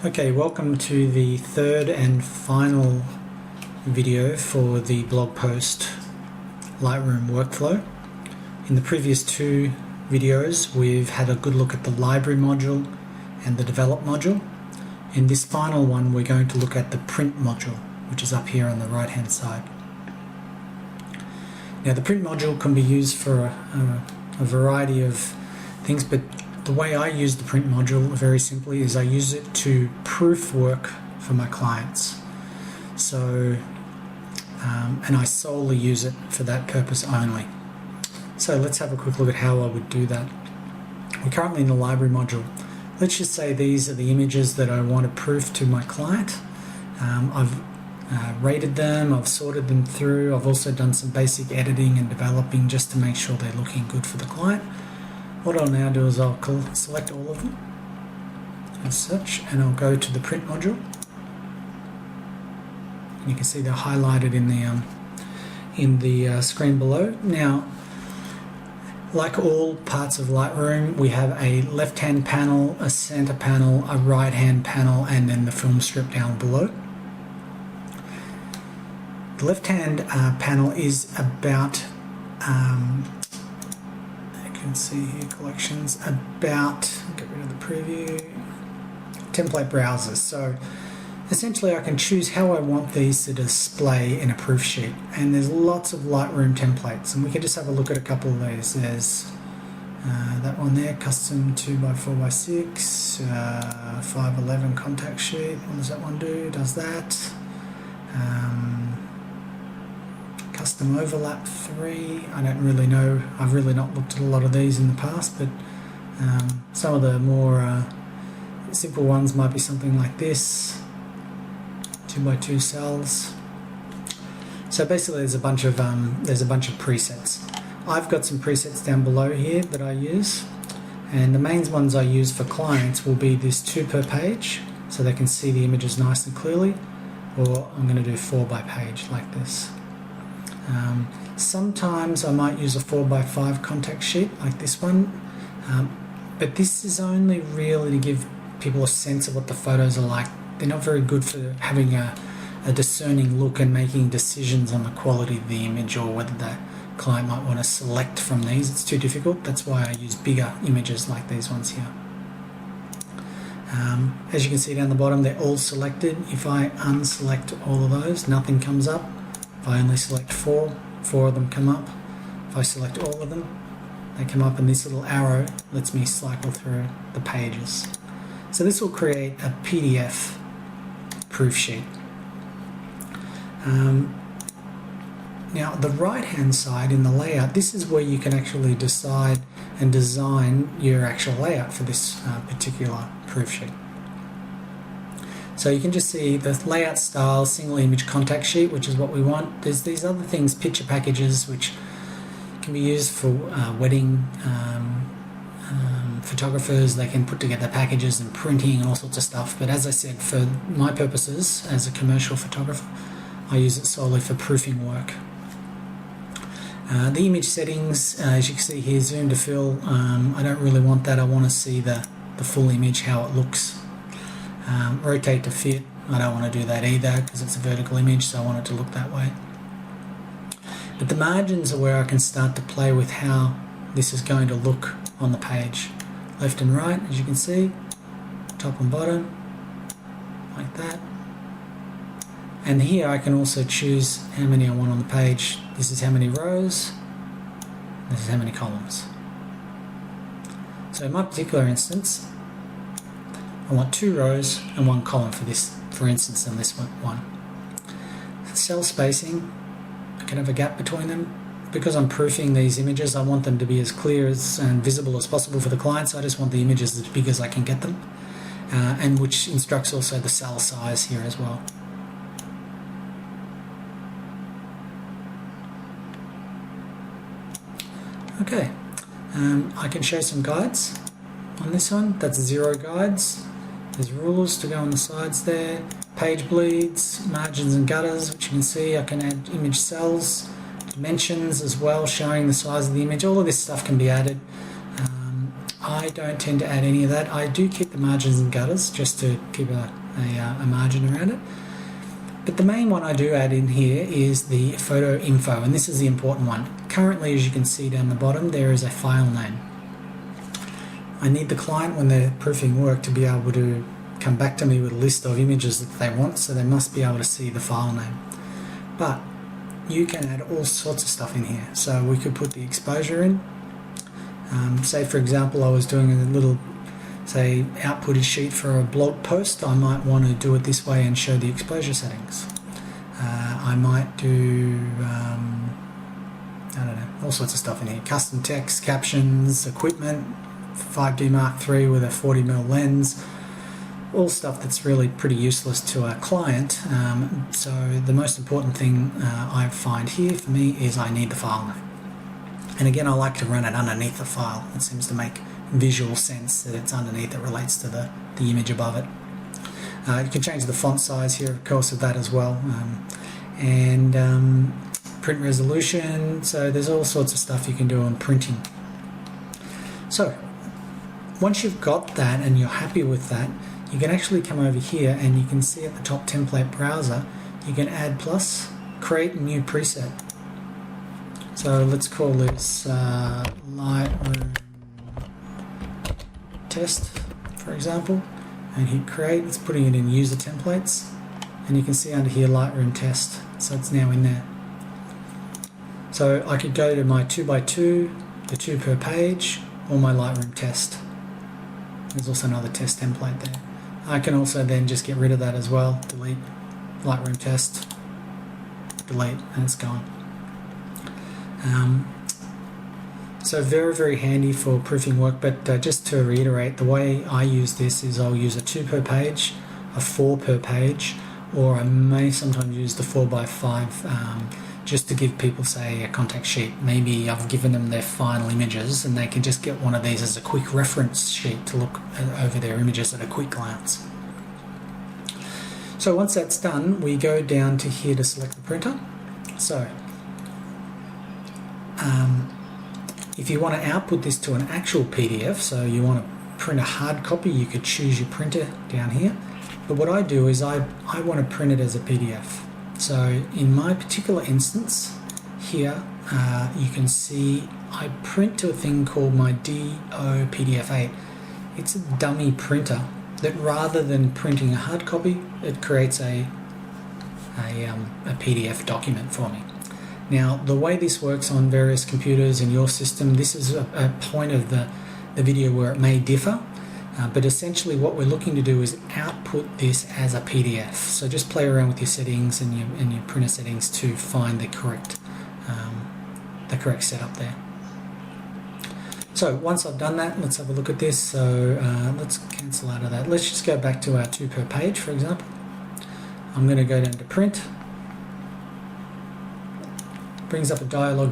Okay, welcome to the third and final video for the blog post Lightroom workflow. In the previous two videos we've had a good look at the library module and the develop module. In this final one we're going to look at the print module, which is up here on the right hand side. Now the print module can be used for a variety of things, but the way I use the print module very simply is I use it to proof work for my clients. So, and I solely use it for that purpose only. So let's have a quick look at how I would do that. We're currently in the library module. Let's just say these are the images that I want to proof to my client. I've rated them, I've sorted them through, I've also done some basic editing and developing just to make sure they're looking good for the client. What I'll now do is I'll select all of them as such, and I'll go to the print module. And you can see they're highlighted in the screen below. Now, like all parts of Lightroom, we have a left-hand panel, a center panel, a right-hand panel, and then the film strip down below. The left-hand panel is about you can see here collections about, get rid of the preview, template browsers. So essentially I can choose how I want these to display in a proof sheet, and there's lots of Lightroom templates, and we can just have a look at a couple of these. There's that one there, custom 2x4x6, 511 contact sheet. What does that one do? Does that. Custom overlap 3, I don't really know, I've really not looked at a lot of these in the past, but some of the more simple ones might be something like this, 2x2 cells. So basically there's a bunch of presets. I've got some presets down below here that I use, and the main ones I use for clients will be this 2 per page, so they can see the images nice and clearly, or I'm going to do 4 by page like this. Sometimes I might use a 4x5 contact sheet like this one, but this is only really to give people a sense of what the photos are like. They're not very good for having a discerning look and making decisions on the quality of the image or whether the client might want to select from these. It's too difficult. That's why I use bigger images like these ones here. As you can see down the bottom, they're all selected. If I unselect all of those, nothing comes up. If I only select 4 of them come up. If I select all of them, they come up, and this little arrow lets me cycle through the pages. So this will create a PDF proof sheet. Now the right hand side in the layout, this is where you can actually decide and design your actual layout for this particular proof sheet. So you can just see the layout style, single image contact sheet, which is what we want. There's these other things, picture packages, which can be used for wedding photographers. They can put together packages and printing and all sorts of stuff. But as I said, for my purposes as a commercial photographer, I use it solely for proofing work. The image settings, as you can see here, zoom to fill. I don't really want that. I want to see the full image, how it looks. Rotate to fit, I don't want to do that either because it's a vertical image, so I want it to look that way. But the margins are where I can start to play with how this is going to look on the page. Left and right, as you can see, top and bottom, like that. And here I can also choose how many I want on the page. This is how many rows, this is how many columns. So in my particular instance, I want 2 rows and 1 column for this, for instance, in this one. Cell spacing, I can have a gap between them. Because I'm proofing these images, I want them to be as clear and visible as possible for the client, so I just want the images as big as I can get them, and which instructs also the cell size here as well. Okay, I can show some guides on this one. That's 0 guides. There's rulers to go on the sides there, page bleeds, margins and gutters, which you can see. I can add image cells, dimensions as well, showing the size of the image. All of this stuff can be added. I don't tend to add any of that. I do keep the margins and gutters just to keep a margin around it. But the main one I do add in here is the photo info, and this is the important one. Currently, as you can see down the bottom, there is a file name. I need the client, when they're proofing work, to be able to come back to me with a list of images that they want, so they must be able to see the file name. But you can add all sorts of stuff in here. So we could put the exposure in. Say for example I was doing a little, say, outputted sheet for a blog post. I might want to do it this way and show the exposure settings. I might do, I don't know, all sorts of stuff in here. Custom text, captions, equipment, 5D Mark III with a 40mm lens. All stuff that's really pretty useless to a client. So the most important thing I find here for me is I need the file name. And again, I like to run it underneath the file. It seems to make visual sense that it's underneath. It relates to the image above it. You can change the font size here, of course, of that as well. And print resolution. So there's all sorts of stuff you can do on printing. So once you've got that and you're happy with that, you can actually come over here and you can see at the top template browser, you can add plus, create a new preset. So let's call this Lightroom test, for example, and hit create. It's putting it in user templates, and you can see under here Lightroom test, so it's now in there. So I could go to my 2x2, the 2 per page, or my Lightroom test. There's also another test template there. I can also then just get rid of that as well, delete Lightroom test, delete, and it's gone. So very, very handy for proofing work, but just to reiterate, the way I use this is I'll use a 2 per page, a 4 per page, or I may sometimes use the 4x5 just to give people, say, a contact sheet. Maybe I've given them their final images and they can just get one of these as a quick reference sheet to look over their images at a quick glance. So once that's done, we go down to here to select the printer. So if you want to output this to an actual PDF, so you want to print a hard copy, you could choose your printer down here. But what I do is I want to print it as a PDF. So in my particular instance here, you can see I print to a thing called my DO-PDF8. It's a dummy printer that rather than printing a hard copy, it creates a PDF document for me. Now, the way this works on various computers in your system, this is a point of the video where it may differ. But essentially what we're looking to do is output this as a PDF. So just play around with your settings and your printer settings to find the correct setup there. So once I've done that, let's have a look at this. So let's cancel out of that. Let's just go back to our 2 per page, for example. I'm going to go down to print. Brings up a dialog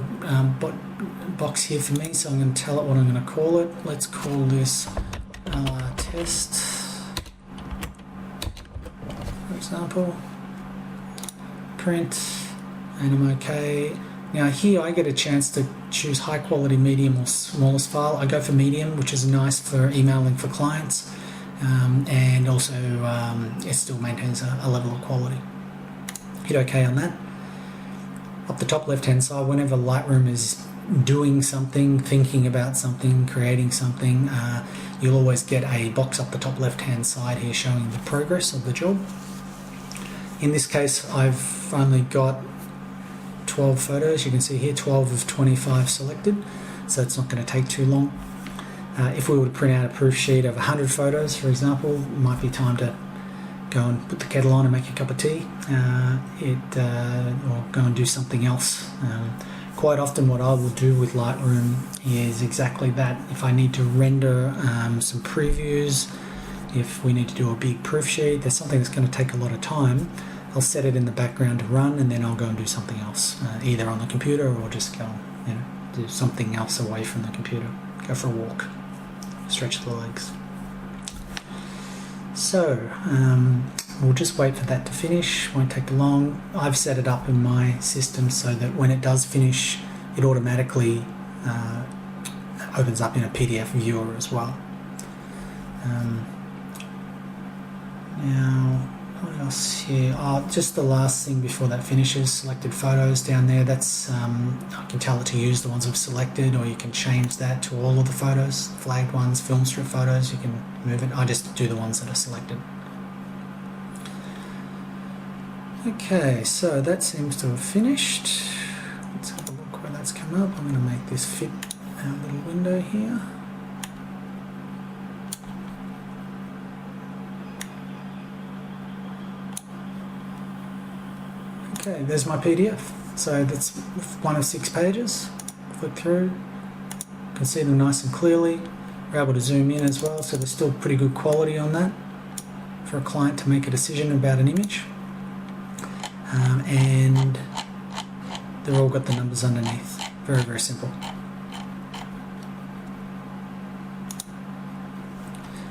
box here for me, so I'm going to tell it what I'm going to call it. Let's call this test, for example. Print, and I'm okay. Now here I get a chance to choose high quality, medium, or smallest file. I go for medium, which is nice for emailing for clients, and also it still maintains a level of quality. Hit OK on that. Up the top left hand side, whenever Lightroom is doing something, thinking about something, creating something, you'll always get a box up the top left hand side here showing the progress of the job. In this case, I've only got 12 photos. You can see here 12 of 25 selected, so it's not going to take too long. If we were to print out a proof sheet of 100 photos, for example, it might be time to go and put the kettle on and make a cup of tea, or go and do something else. Quite often what I will do with Lightroom is exactly that. If I need to render some previews, if we need to do a big proof sheet, there's something that's going to take a lot of time, I'll set it in the background to run, and then I'll go and do something else, either on the computer or just go, do something else away from the computer. Go for a walk, stretch the legs. So we'll just wait for that to finish. Won't take long. I've set it up in my system so that when it does finish, it automatically opens up in a PDF viewer as well. Now, what else here? Just the last thing before that finishes, selected photos down there. That's I can tell it to use the ones I've selected, or you can change that to all of the photos, flagged ones, film strip photos. You can move it. I just do the ones that are selected. Okay, so that seems to have finished. Let's have a look where that's come up. I'm going to make this fit our little window here. Okay, there's my PDF. So that's one of 6 pages. Flick through. You can see them nice and clearly. We're able to zoom in as well, so there's still pretty good quality on that for a client to make a decision about an image. And they've all got the numbers underneath. Very, very simple.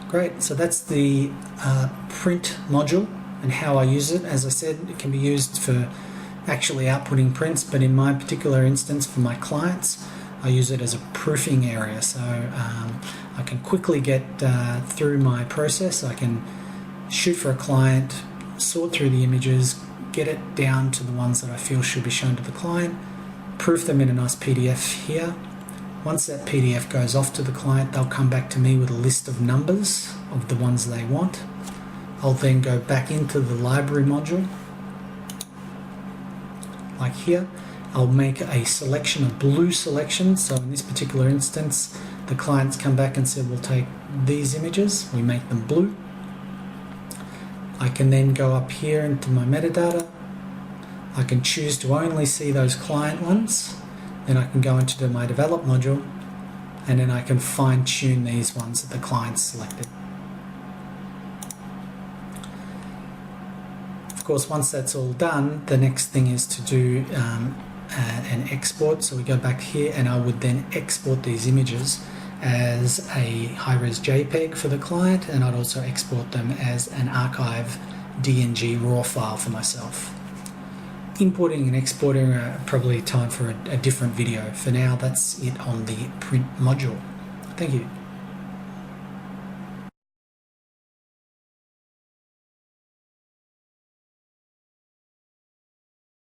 Great, so that's the print module and how I use it. As I said, it can be used for actually outputting prints, but in my particular instance for my clients, I use it as a proofing area. So I can quickly get through my process. I can shoot for a client, sort through the images, get it down to the ones that I feel should be shown to the client, proof them in a nice PDF here. Once that PDF goes off to the client, they'll come back to me with a list of numbers of the ones they want. I'll then go back into the library module, like here. I'll make a selection of blue selections. So in this particular instance, the clients come back and said, we'll take these images, we make them blue. I can then go up here into my metadata. I can choose to only see those client ones. Then I can go into my develop module, and then I can fine tune these ones that the client selected. Of course, once that's all done, the next thing is to do an export. So we go back here, and I would then export these images as a high-res JPEG for the client, and I'd also export them as an archive DNG RAW file for myself. Importing and exporting are probably time for a different video. For now, that's it on the print module. Thank you.